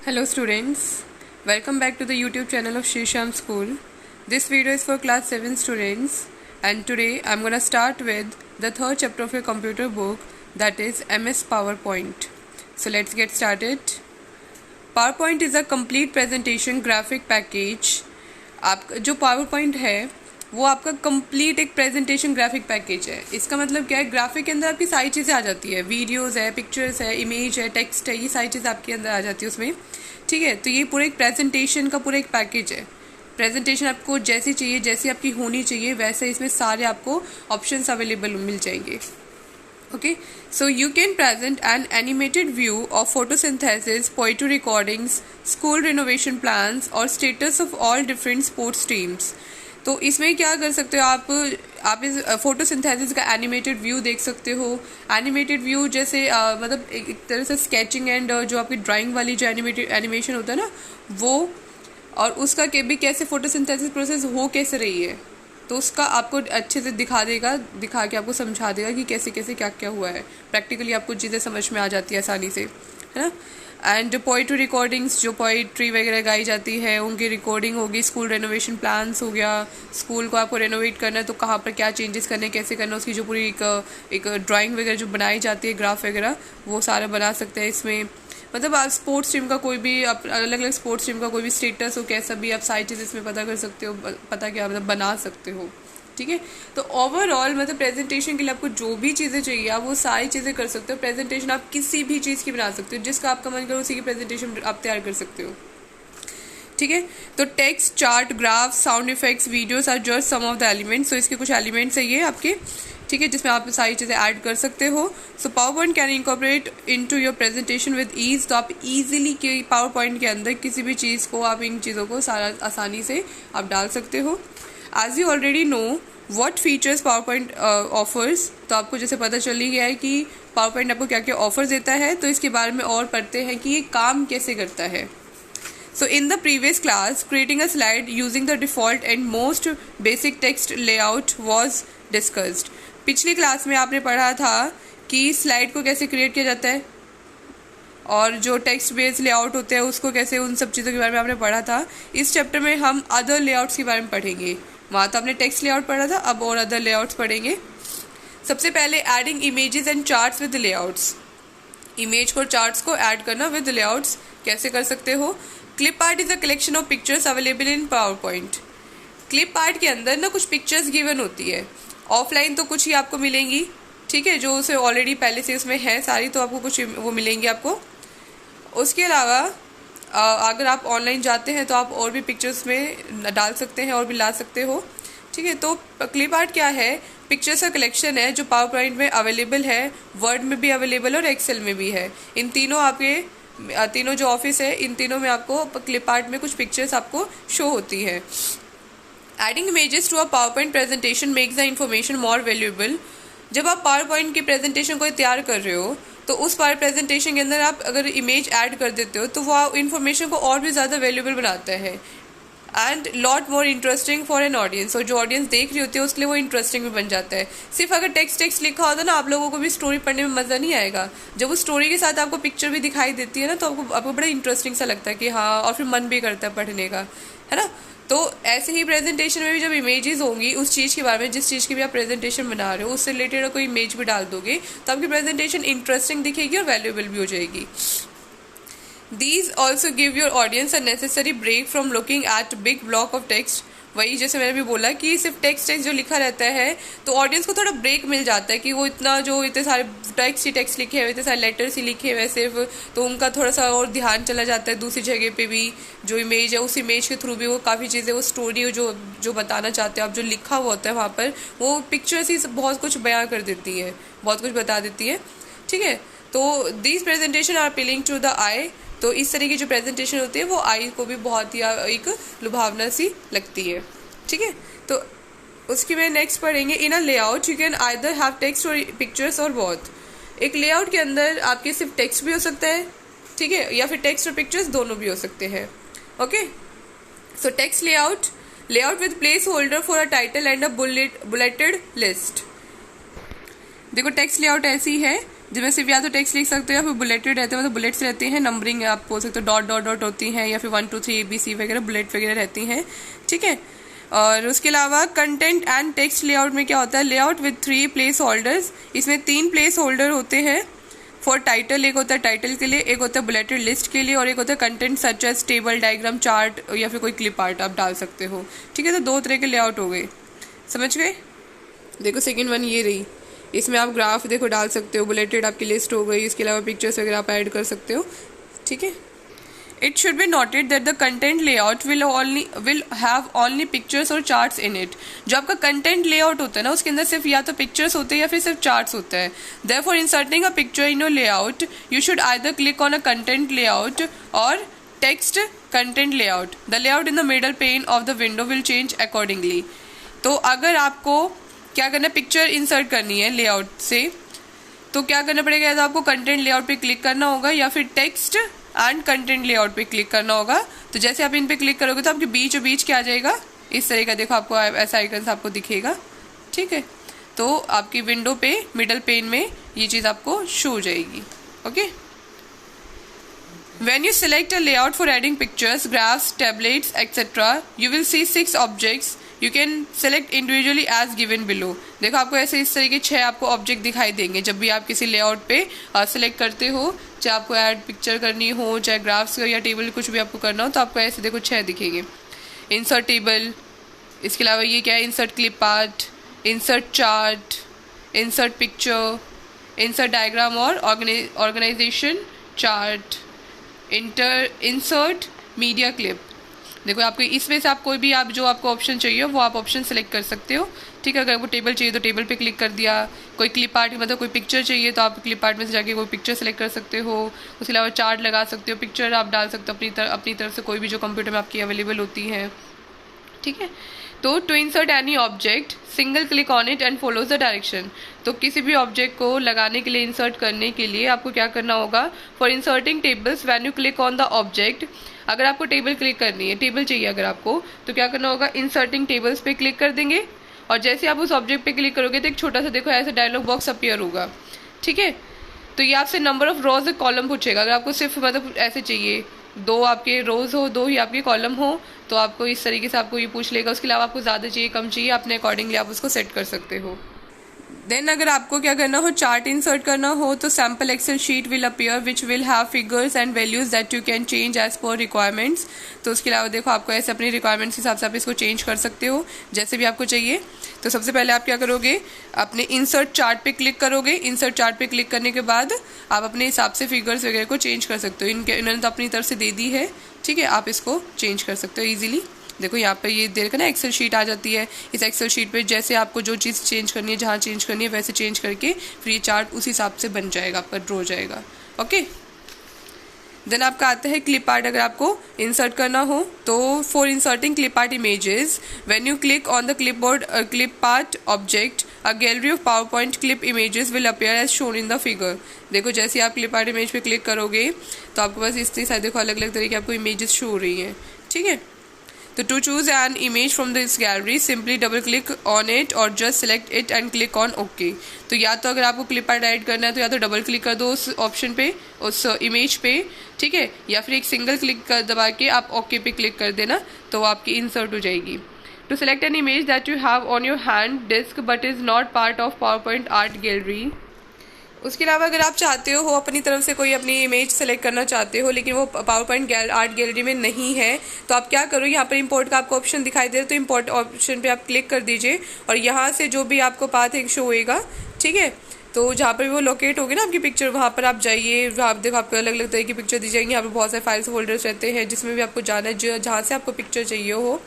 Hello students, welcome back to the YouTube channel of Shisham School. This video is for class 7 students and today I'm gonna start with the third chapter of your computer book, that is MS PowerPoint. So let's get started. PowerPoint is a complete presentation graphic package. आप जो PowerPoint है वो आपका complete एक presentation graphic package है. इसका मतलब क्या है, ग्राफिक के अंदर आपकी सारी चीज़ें आ जाती है, वीडियोस है, पिक्चर्स है, इमेज है, टेक्स्ट है, ये सारी चीज़ें आपके अंदर आ जाती है उसमें. ठीक है, तो ये पूरा एक प्रेजेंटेशन का पूरा एक पैकेज है. प्रेजेंटेशन आपको जैसी चाहिए, जैसी आपकी होनी चाहिए, वैसे इसमें सारे आपको ऑप्शंस अवेलेबल मिल जाएंगे. Okay, so you can present an animated view of photosynthesis, poetry recordings, school renovation plans और status of all different sports teams. तो इसमें क्या कर सकते हो आप इस फोटोसिंथेसिस का एनिमेटेड व्यू देख सकते हो. एनिमेटेड व्यू जैसे मतलब एक तरह से स्केचिंग एंड जो आपकी ड्राइंग वाली जो एनिमेशन होता है ना वो, और उसका भी कैसे फोटोसिंथेसिस प्रोसेस हो कैसे रही है, तो उसका आपको अच्छे से दिखा के आपको समझा देगा कि कैसे कैसे क्या क्या हुआ है. प्रैक्टिकली आपको चीज़ें समझ में आ जाती है आसानी से, है ना. एंड पोइट्री रिकॉर्डिंग्स, जो पोइट्री वगैरह गाई जाती है उनकी रिकॉर्डिंग होगी. स्कूल रेनोवेशन प्लान्स हो गया, स्कूल को आपको रेनोवेट करना है तो कहाँ पर क्या चेंजेस करने, कैसे करना, उसकी जो पूरी एक ड्राइंग वगैरह जो बनाई जाती है, ग्राफ वगैरह, वो सारा बना सकते हैं इसमें. मतलब आप स्पोर्ट्स टीम का कोई भी अलग अलग स्पोर्ट्स टीम का कोई भी स्टेटस हो, कैसा भी आप सारी चीज़ इसमें पता कर सकते हो, पता क्या मतलब बना सकते हो. ठीक है, तो ओवरऑल मतलब प्रेजेंटेशन के लिए आपको जो भी चीज़ें चाहिए आप वो सारी चीज़ें कर सकते हो. प्रेजेंटेशन आप किसी भी चीज़ की बना सकते हो, जिसका आपका मन करो उसी की प्रेजेंटेशन आप तैयार कर सकते हो. ठीक है, तो text, chart, graph, sound effects, videos are just some of the elements. तो इसके कुछ एलिमेंट्स है ये आपके, ठीक है, जिसमें आप सारी चीज़ें ऐड कर सकते हो. So PowerPoint can incorporate into your presentation with ease. तो आप इजीली के पावर पॉइंट के अंदर किसी भी चीज़ को, आप इन चीज़ों को सारा आसानी से आप डाल सकते हो. As you already know what features PowerPoint offers. तो आपको जैसे पता चल ही गया है कि पावर पॉइंट आपको क्या क्या ऑफर्स देता है, तो इसके बारे में और पढ़ते हैं कि ये काम कैसे करता है. So in the previous class, creating a slide using the default and most basic text layout was discussed. पिछली क्लास में आपने पढ़ा था कि स्लाइड को कैसे क्रिएट किया जाता है और जो टेक्स्ट बेस्ड लेआउट होते हैं उसको कैसे, उन सब चीज़ों के बारे में आपने पढ़ा था. इस चैप्टर में हम अदर लेआउट्स के बारे में पढ़ेंगे. वहाँ तो आपने टेक्स्ट लेआउट पढ़ा था, अब और अदर लेआउट्स पढ़ेंगे. सबसे पहले adding images and charts with layouts. Image को, चार्ट्स को ऐड करना विद लेआउट्स कैसे कर सकते हो. Clip art is a collection of pictures available in power point. Clip art के अंदर ना कुछ पिक्चर्स गिवन होती है. ऑफलाइन तो कुछ ही आपको मिलेंगी, ठीक है, जो उसे ऑलरेडी पहले से उसमें है सारी, तो आपको कुछ वो मिलेंगी आपको. उसके अलावा अगर आप ऑनलाइन जाते हैं तो आप और भी पिक्चर्स में डाल सकते हैं और भी ला सकते हो. ठीक है, तो क्लिप आर्ट क्या है, पिक्चर्स का कलेक्शन है जो पावर पॉइंट में अवेलेबल है, वर्ड में भी अवेलेबल और एक्सेल में भी है. इन तीनों आपके तीनों जो ऑफिस है, इन तीनों में आपको क्लिप आर्ट में कुछ पिक्चर्स आपको शो होती है. Adding images to a PowerPoint presentation makes the information more valuable. जब आप पावर पॉइंट की प्रेजेंटेशन को तैयार कर रहे हो तो उस पावर प्रेजेंटेशन के अंदर आप अगर इमेज ऐड कर देते हो तो वो इन्फॉर्मेशन को और भी ज़्यादा वैल्यूएबल बनाता है and lot more interesting for an audience. और जो ऑडियंस देख रही होती है उसके लिए वो इंटरेस्टिंग भी बन जाता है. सिर्फ अगर टेक्स्ट लिखा होता ना, आप लोगों को भी स्टोरी पढ़ने में मज़ा नहीं आएगा. जब वो स्टोरी के साथ आपको पिक्चर भी दिखाई देती है ना, तो आपको बड़ा इंटरेस्टिंग सा लगता है कि हाँ, और फिर मन भी करता है पढ़ने का, है ना. तो ऐसे ही प्रेजेंटेशन में भी जब इमेजेस होंगी उस चीज़ के बारे में, जिस चीज़ की भी आप प्रेजेंटेशन बना रहे हो उससे रिलेटेड कोई इमेज भी डाल दोगे तो आपकी प्रेजेंटेशन इंटरेस्टिंग दिखेगी और वैल्यूएबल भी हो जाएगी. These also give your audience a necessary break from looking at big block of text. वही जैसे मैंने भी बोला कि सिर्फ टेक्स्ट जो लिखा रहता है तो ऑडियंस को थोड़ा ब्रेक मिल जाता है कि वो इतने सारे टेक्स्ट लिखे हुए, इतने सारे लेटर्स ही लिखे हुए सिर्फ, तो उनका थोड़ा सा और ध्यान चला जाता है दूसरी जगह पे भी. जो इमेज है उस इमेज के थ्रू भी वो काफ़ी चीज़ें, वो स्टोरी जो बताना चाहते हो आप, जो लिखा हुआ होता है वहाँ पर, वो पिक्चर्स ही बहुत कुछ बयां कर देती है, बहुत कुछ बता देती है. ठीक है, तो these presentation are appealing to the eye. तो इस तरह की जो प्रेजेंटेशन होती है वो आई को भी बहुत ही एक लुभावना सी लगती है. ठीक है, तो उसकी में नेक्स्ट पढ़ेंगे. In a layout you can either have text or pictures or both. एक लेआउट के अंदर आपके सिर्फ टेक्स्ट भी हो सकता है, ठीक है, या फिर टेक्स्ट और पिक्चर्स दोनों भी हो सकते हैं. Okay, so text layout with place holder for a title and a bulleted list. देखो टेक्स्ट लेआउट ऐसी है जिसमें सिर्फ या तो टेक्स्ट लिख सकते हो या फिर बुलेटेड रहते हैं, मतलब बुलेट्स रहते हैं, नंबरिंग आप बोल सकते हो, डॉट डॉट डॉट होती हैं, या फिर 1 2 3 ABC वगैरह बुलेट वगैरह रहती हैं, ठीक है। और उसके अलावा कंटेंट एंड टेक्स्ट लेआउट में क्या होता है, लेआउट विद 3 प्लेस होल्डर्स, इसमें 3 प्लेस होल्डर होते हैं। फॉर टाइटल एक होता है टाइटल के लिए, एक होता है बुलेटेड लिस्ट के लिए, और एक होता है content such as table, diagram, chart या फिर कोई क्लिप आर्ट आप डाल सकते हो, ठीक है। तो 2 तरह के लेआउट हो गए, समझ गए। देखो सेकंड वन ये रही, इसमें आप ग्राफ देखो डाल सकते हो, बुलेटेड आपकी लिस्ट हो गई, इसके अलावा पिक्चर्स वगैरह आप ऐड कर सकते हो, ठीक है। It should be noted that the content layout will have only pictures और charts in it. जो आपका content layout होता है ना, उसके अंदर सिर्फ या तो pictures होते हैं या फिर सिर्फ charts होता है. Therefore, inserting a picture in your layout, you should either click on a content layout or text content layout. The layout in the middle pane of the window will change accordingly. तो अगर आपको क्या करना है, picture insert करनी है layout से, तो क्या करना पड़ेगा, या तो आपको कंटेंट लेआउट पे क्लिक करना होगा या फिर टेक्स्ट एंड कंटेंट लेआउट पे क्लिक करना होगा. तो जैसे आप इन पे क्लिक करोगे तो आपके बीचों बीच क्या आ जाएगा, इस तरह का देखो आपको ऐसा आइकन आपको दिखेगा, ठीक है. तो आपकी विंडो पे मिडल पेन में ये चीज आपको शो हो जाएगी. Okay. When you select a layout for adding pictures, graphs, tablets, etc., you will see 6 objects. You can select individually as given below. देखो आपको ऐसे इस तरह के 6 आपको ऑब्जेक्ट दिखाई देंगे जब भी आप किसी लेआउट पे सिलेक्ट करते हो, चाहे आपको ऐड पिक्चर करनी हो, चाहे ग्राफ्स या टेबल कुछ भी आपको करना हो, तो आपको ऐसे देखो 6 दिखेंगे. इंसर्ट टेबल, इसके अलावा ये क्या है, insert clip art, insert chart, insert picture, insert diagram और organization chart, insert media clip. देखो आपको इसमें से आप कोई भी आप जो आपको ऑप्शन चाहिए वो आप ऑप्शन सेलेक्ट कर सकते हो, ठीक है. अगर आपको टेबल चाहिए तो टेबल पे क्लिक कर दिया, कोई क्लिप आर्ट मतलब कोई पिक्चर चाहिए तो आप क्लिप आर्ट में से जाके कोई पिक्चर सेलेक्ट कर सकते हो. उसके अलावा चार्ट लगा सकते हो, पिक्चर आप डाल सकते हो अपनी तरफ से कोई भी जो कंप्यूटर में आपकी अवेलेबल होती है, ठीक है. तो to insert any object single click on it and follows the direction. तो किसी भी ऑब्जेक्ट को लगाने के लिए, इंसर्ट करने के लिए आपको क्या करना होगा, for inserting tables when you click on the object. अगर आपको टेबल क्लिक करनी है, टेबल चाहिए अगर आपको, तो क्या करना होगा, इंसर्टिंग टेबल्स पे क्लिक कर देंगे, और जैसे आप उस ऑब्जेक्ट पे क्लिक करोगे तो एक छोटा सा देखो ऐसा डायलॉग बॉक्स अपीयर होगा, ठीक है. तो ये आपसे नंबर ऑफ रोज कॉलम पूछेगा. अगर आपको सिर्फ मतलब ऐसे चाहिए 2 आपके रोज हो, 2 ही आपके कॉलम हो, तो आपको इस तरीके से आपको ये पूछ लेगा. उसके अलावा आपको ज़्यादा चाहिए कम चाहिए, अपने अकॉर्डिंगली आप उसको सेट कर सकते हो. देन अगर आपको क्या करना हो, चार्ट इंसर्ट करना हो, तो sample Excel sheet will appear which will have figures and values that you can change as per requirements. तो उसके अलावा देखो आपको ऐसे अपनी रिक्वायरमेंट्स के हिसाब से आप इसको चेंज कर सकते हो जैसे भी आपको चाहिए. तो सबसे पहले आप क्या करोगे, अपने इंसर्ट चार्ट पे क्लिक करोगे. इंसर्ट चार्ट पे क्लिक करने के बाद आप अपने हिसाब से फिगर्स वगैरह को चेंज कर सकते हो. इन्होंने तो अपनी तरफ से दे दी है, ठीक है, आप इसको चेंज कर सकते हो इजीली. देखो यहाँ पर ये देखो ना एक्सेल शीट आ जाती है. इस एक्सेल शीट पे जैसे आपको जो चीज़ चेंज करनी है, जहाँ चेंज करनी है वैसे चेंज करके फिर ये चार्ट उस हिसाब से बन जाएगा, आपका ड्रॉ हो जाएगा. ओके. देन आपका आता है क्लिप आर्ट. अगर आपको इंसर्ट करना हो तो for inserting clip art images when you click on the clipboard clip art object a gallery of PowerPoint clip images will appear as shown in the figure. देखो जैसे आप clip art image पे click करोगे तो आपके पास इस तरह देखो अलग अलग तरह की आपको इमेजेस शो हो रही हैं, ठीक है. तो to choose an image from this gallery simply double click on it और just select it and click on okay. तो या तो अगर आपको क्लिप आर्ट ऐड करना है तो या तो डबल क्लिक कर दो उस ऑप्शन पे, उस इमेज पे, ठीक है, या फिर एक सिंगल क्लिक कर दबा के आप ओके पे क्लिक कर देना तो आपकी इंसर्ट हो जाएगी. To select an image that you have on your hand disk but is not part of PowerPoint art gallery. उसके अलावा अगर आप चाहते हो अपनी तरफ से कोई अपनी इमेज सेलेक्ट करना चाहते हो लेकिन वो पावर पॉइंट आर्ट गैलरी में नहीं है, तो आप क्या करो, यहाँ पर इंपोर्ट का आपको ऑप्शन दिखाई दे रहा है तो इंपोर्ट ऑप्शन पे आप क्लिक कर दीजिए और यहाँ से जो भी आपको पाथ एक शो होएगा, ठीक है, तो जहाँ पर भी वो लोकेट होगी ना आपकी पिक्चर, वहाँ पर आप जाइए. वहाँ देखो आपको अलग अलग तरह की पिक्चर दी जाएंगी. यहाँ पर बहुत सारे फाइल्स फोल्डर्स रहते हैं जिसमें भी आपको जाना है, जहाँ से आपको पिक्चर चाहिए हो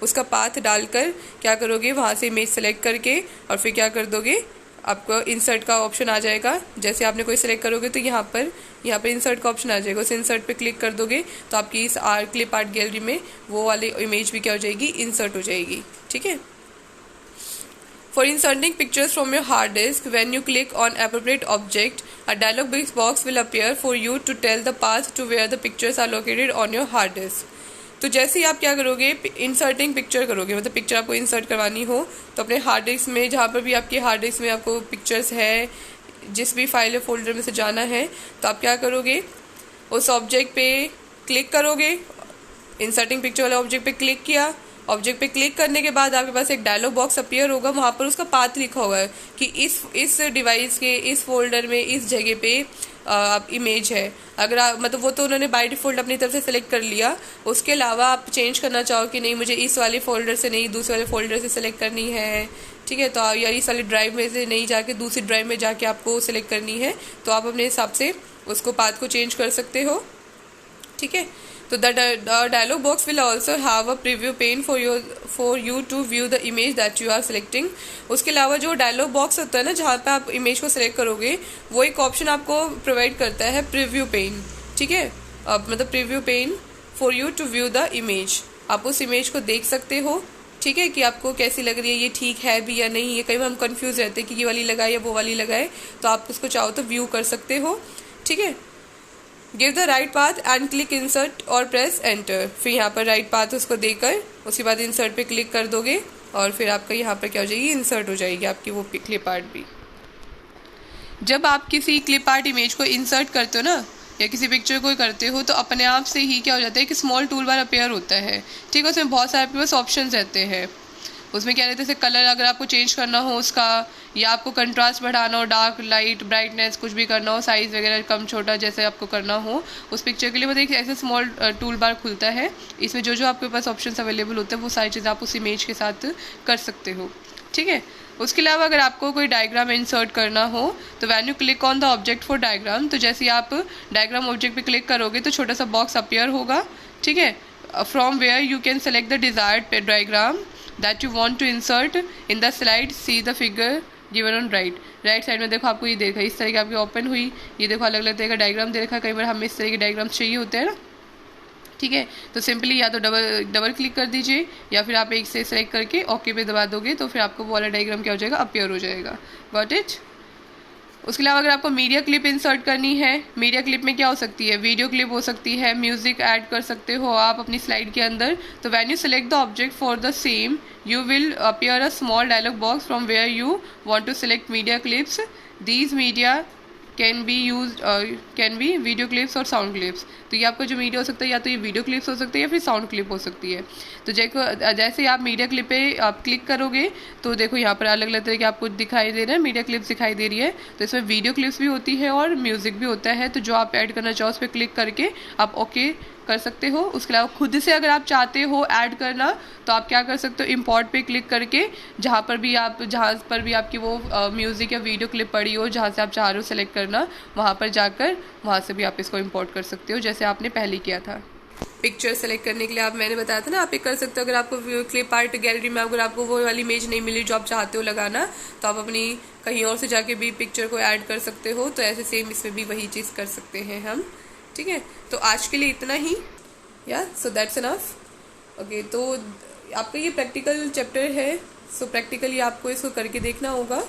उसका पाथ डालकर क्या करोगे, वहाँ से इमेज सेलेक्ट करके और फिर क्या कर दोगे, आपको इंसर्ट का ऑप्शन आ जाएगा. जैसे आपने कोई सिलेक्ट करोगे तो यहाँ पर इंसर्ट का ऑप्शन आ जाएगा, उस इंसर्ट पे क्लिक कर दोगे तो आपकी इस क्लिप आर्ट गैलरी में वो वाली इमेज भी क्या हो जाएगी, इंसर्ट हो जाएगी, ठीक है. For inserting pictures from your hard disk when you click on appropriate object a dialog box will appear for you to tell the path to where the pictures are located on your hard disk. तो जैसे ही आप क्या करोगे, inserting picture करोगे, मतलब picture आपको insert करवानी हो तो अपने हार्ड डिस्क में, जहाँ पर भी आपके हार्ड डिस्क में आपको पिक्चर्स है, जिस भी फाइल या फोल्डर में से जाना है तो आप क्या करोगे, उस ऑब्जेक्ट पे क्लिक करोगे, इंसर्टिंग पिक्चर वाले ऑब्जेक्ट पे क्लिक किया। ऑब्जेक्ट पे क्लिक करने के बाद आपके पास एक डायलॉग बॉक्स अपीयर होगा, वहाँ पर उसका पाथ लिखा हुआ है कि इस डिवाइस के इस फोल्डर में इस जगह पे आप इमेज है। अगर आप मतलब वो तो उन्होंने बाय डिफॉल्ट अपनी तरफ से सिलेक्ट कर लिया, उसके अलावा आप चेंज करना चाहो कि नहीं मुझे इस वाले फोल्डर से नहीं दूसरे वाले फोल्डर से सिलेक्ट करनी है, ठीक है, तो या इस वाली ड्राइव में से नहीं जाके दूसरी ड्राइव में जाके आपको सिलेक्ट करनी है, तो आप अपने हिसाब से उसको पाथ को चेंज कर सकते हो, ठीक है। तो the dialog box will also have a preview pane for you to view the image that you are selecting. उसके अलावा जो डायलॉग बॉक्स होता है ना, जहाँ पे आप इमेज को सिलेक्ट करोगे, वो एक ऑप्शन आपको प्रोवाइड करता है प्रीव्यू पेन, ठीक है, मतलब preview pane for you to view the image. आप उस इमेज को देख सकते हो, ठीक है, कि आपको कैसी लग रही है, ये ठीक है भी या नहीं। ये कई बार हम कंफ्यूज रहते हैं कि ये वाली लगाए या वो वाली लगाए, तो आप उसको चाहो तो व्यू कर सकते हो, ठीक है। Give the right path and click insert और प्रेस एंटर। फिर यहाँ पर राइट पाथ उसको देकर उसके बाद इंसर्ट पे क्लिक कर दोगे और फिर आपका यहाँ पर क्या हो जाएगी, इंसर्ट हो जाएगी आपकी वो क्लिप आर्ट भी। जब आप किसी क्लिप आर्ट इमेज को इंसर्ट करते हो ना, या किसी पिक्चर को करते हो, तो अपने आप से ही क्या हो जाता है कि स्मॉल टूल बार अपेयर होता है, ठीक है। उसमें बहुत सारे आपके पास ऑप्शन रहते हैं। उसमें क्या रहता है, जैसे कलर अगर आपको चेंज करना हो उसका, या आपको कंट्रास्ट बढ़ाना हो, डार्क लाइट ब्राइटनेस कुछ भी करना हो, साइज़ वगैरह कम छोटा जैसे आपको करना हो उस पिक्चर के लिए, मतलब एक ऐसे स्मॉल टूल बार खुलता है। इसमें जो जो आपके पास ऑप्शंस अवेलेबल होते हैं वो सारी चीज़ें आप उस इमेज के साथ कर सकते हो, ठीक है। उसके अलावा अगर आपको कोई डायग्राम इंसर्ट करना हो तो when you click on the object for diagram, तो जैसे आप डायग्राम ऑब्जेक्ट पे क्लिक करोगे तो छोटा सा बॉक्स अपीयर होगा, ठीक है, from where you can select the desired diagram that you want to insert in the slide, see the figure given on right side में देखो आपको ये देखा इस तरह की आपकी ओपन हुई, ये देखो अलग अलग तरह का डायग्राम दे रखा है। कई बार हमें इस तरह के डायग्राम चाहिए होते हैं ना, ठीक है, तो सिंपली या तो डबल क्लिक कर दीजिए या फिर आप एक से सेलेक्ट करके ओके पे दबा दोगे तो फिर आपको वो वाला डायग्राम क्या हो जाएगा, अपीयर हो जाएगा। Got it. उसके अलावा अगर आपको मीडिया क्लिप इंसर्ट करनी है, मीडिया क्लिप में क्या हो सकती है, वीडियो क्लिप हो सकती है, म्यूजिक ऐड कर सकते हो आप अपनी स्लाइड के अंदर। तो when you select the object for the same you will appear a small dialog box from where you want to select media clips. These media can be video clips और sound clips. तो ये आपका जो media हो सकता है, या तो ये वीडियो क्लिप्स हो सकती है या फिर साउंड क्लिप हो सकती है। तो जैसे आप मीडिया क्लिप पे आप क्लिक करोगे तो देखो यहाँ पर अलग अलग तरह के आपको दिखाई दे रहे हैं, मीडिया क्लिप्स दिखाई दे रही है। तो इसमें वीडियो क्लिप्स भी होती है और म्यूजिक भी होता है। तो जो आप ऐड करना चाहो उस पर क्लिक करके आप ओके कर सकते हो। उसके अलावा खुद से अगर आप चाहते हो ऐड करना तो आप क्या कर सकते हो, इंपोर्ट पे क्लिक करके जहाँ पर भी आपकी वो म्यूज़िक या वीडियो क्लिप पड़ी हो, जहाँ से आप चाह रहे हो सेलेक्ट करना, वहाँ पर जाकर वहाँ से भी आप इसको इंपोर्ट कर सकते हो जैसे आपने पहले किया था। पिक्चर सेलेक्ट करने के लिए आप मैंने बताया था ना, आप ये कर सकते हो। अगर आपको क्लिप आर्ट गैलरी में अगर आपको वो वाली इमेज नहीं मिली जो आप चाहते हो लगाना, तो आप अपनी कहीं और से जाके भी पिक्चर को ऐड कर सकते हो। तो ऐसे सेम इसमें भी वही चीज़ कर सकते हैं हम, ठीक है। तो आज के लिए इतना ही, या सो दैट्स इनफ। ओके, तो आपका ये प्रैक्टिकल चैप्टर है, सो प्रैक्टिकली आपको इसको करके देखना होगा।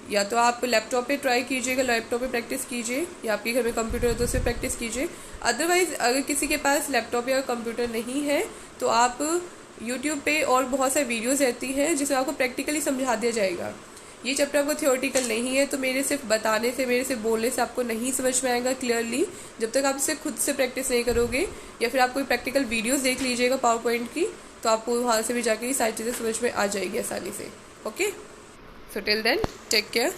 या तो आप लैपटॉप पे ट्राई कीजिएगा, लैपटॉप पे प्रैक्टिस कीजिए, या आपके घर में कंप्यूटर है तो उससे प्रैक्टिस कीजिए। अदरवाइज अगर किसी के पास लैपटॉप या कंप्यूटर नहीं है तो आप यूट्यूब पे और बहुत सारी वीडियोस रहती हैं जिसमें आपको प्रैक्टिकली समझा दिया जाएगा। ये चैप्टर आपको थियोरेटिकल नहीं है, तो मेरे सिर्फ बताने से, मेरे से बोलने से आपको नहीं समझ में आएगा क्लियरली जब तक आप इसे खुद से प्रैक्टिस नहीं करोगे। या फिर आप कोई प्रैक्टिकल वीडियोस देख लीजिएगा पावर पॉइंट की, तो आपको वहाँ से भी जाके ये सारी चीज़ें समझ में आ जाएगी आसानी से। Okay, so till then take care.